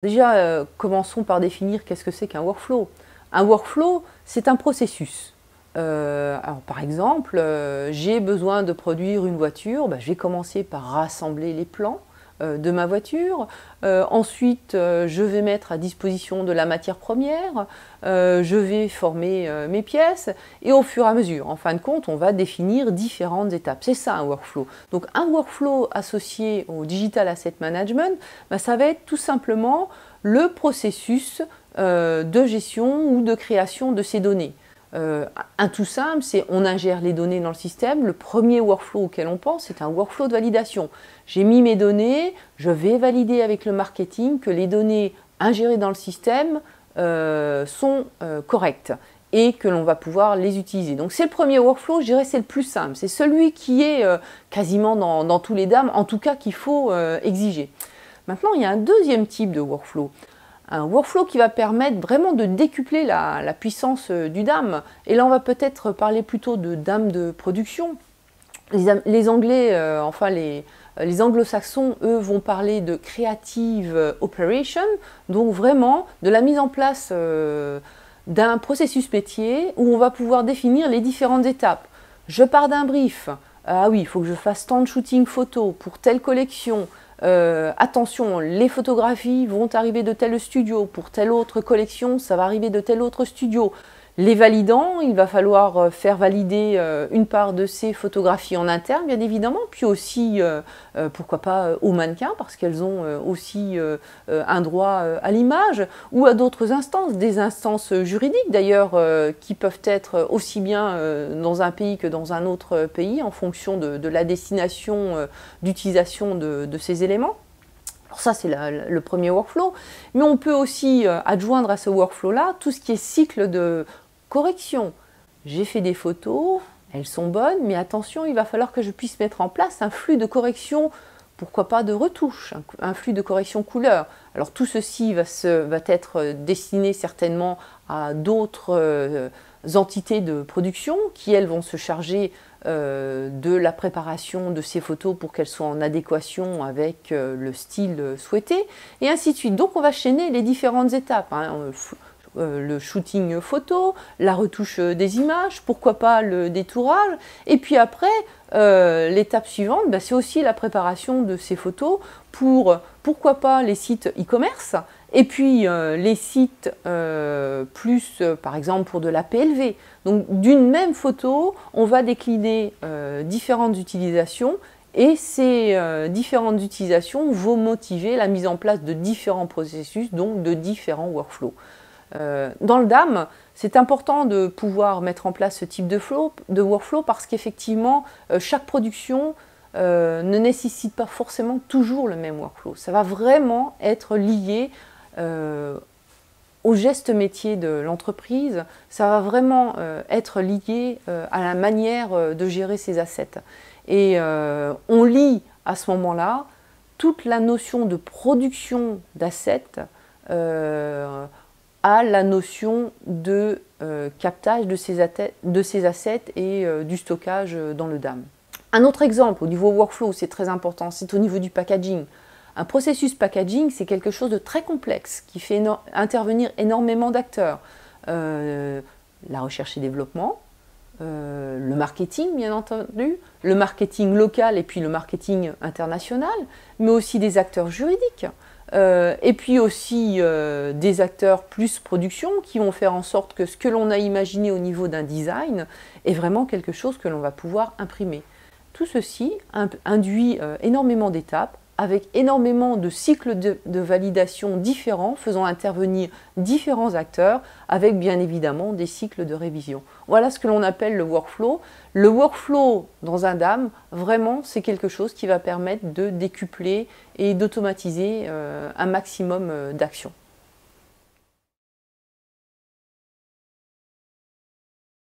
Déjà, commençons par définir qu'est-ce que c'est qu'un workflow. Un workflow, c'est un processus. Alors, par exemple, j'ai besoin de produire une voiture, je vais commencer par rassembler les plans de ma voiture. Ensuite, je vais mettre à disposition de la matière première, je vais former mes pièces, et au fur et à mesure, en fin de compte, on va définir différentes étapes. C'est ça un workflow. Donc un workflow associé au Digital Asset Management, ça va être tout simplement le processus de gestion ou de création de ces données. Un tout simple, c'est on ingère les données dans le système. Le premier workflow auquel on pense, c'est un workflow de validation. J'ai mis mes données, je vais valider avec le marketing que les données ingérées dans le système sont correctes et que l'on va pouvoir les utiliser. Donc c'est le premier workflow, je dirais c'est le plus simple. C'est celui qui est quasiment dans tous les DAM, en tout cas qu'il faut exiger. Maintenant, il y a un deuxième type de workflow. Un workflow qui va permettre vraiment de décupler la puissance du DAM. Et là, on va peut-être parler plutôt de DAM de production. Les Anglais, les anglo-saxons, eux, vont parler de Creative Operation, donc vraiment de la mise en place d'un processus métier où on va pouvoir définir les différentes étapes. Je pars d'un brief. Ah oui, il faut que je fasse tant de shooting photo pour telle collection. Attention, les photographies vont arriver de tel studio, pour telle autre collection, ça va arriver de tel autre studio. Les validants, il va falloir faire valider une part de ces photographies en interne, bien évidemment, puis aussi, pourquoi pas, aux mannequins, parce qu'elles ont aussi un droit à l'image, ou à d'autres instances, des instances juridiques d'ailleurs, qui peuvent être aussi bien dans un pays que dans un autre pays, en fonction de la destination d'utilisation de ces éléments. Alors ça, c'est le premier workflow, mais on peut aussi adjoindre à ce workflow-là tout ce qui est cycle de correction. J'ai fait des photos, elles sont bonnes, mais attention, il va falloir que je puisse mettre en place un flux de correction, pourquoi pas de retouche, un flux de correction couleur. Alors tout ceci va être destiné certainement à d'autres entités de production qui, elles, vont se charger de la préparation de ces photos pour qu'elles soient en adéquation avec le style souhaité, et ainsi de suite. Donc on va chaîner les différentes étapes, le shooting photo, la retouche des images, pourquoi pas le détourage, et puis après, l'étape suivante, c'est aussi la préparation de ces photos pour, pourquoi pas, les sites e-commerce, et puis les sites par exemple pour de la PLV. Donc d'une même photo, on va décliner différentes utilisations, et ces différentes utilisations vont motiver la mise en place de différents processus, donc de différents workflows. Dans le DAM, c'est important de pouvoir mettre en place ce type de workflow parce qu'effectivement, chaque production ne nécessite pas forcément toujours le même workflow. Ça va vraiment être lié au geste métier de l'entreprise, ça va vraiment être lié à la manière de gérer ses assets. Et on lie à ce moment-là toute la notion de production d'assets à la notion de captage de ces assets et du stockage dans le DAM. Un autre exemple au niveau workflow, c'est très important, c'est au niveau du packaging. Un processus packaging, c'est quelque chose de très complexe qui fait intervenir énormément d'acteurs. La recherche et développement, le marketing bien entendu, le marketing local et puis le marketing international, mais aussi des acteurs juridiques. Et puis aussi des acteurs plus production qui vont faire en sorte que ce que l'on a imaginé au niveau d'un design est vraiment quelque chose que l'on va pouvoir imprimer. Tout ceci induit énormément d'étapes avec énormément de cycles de validation différents, faisant intervenir différents acteurs, avec bien évidemment des cycles de révision. Voilà ce que l'on appelle le workflow. Le workflow dans un DAM, vraiment, c'est quelque chose qui va permettre de décupler et d'automatiser un maximum d'actions.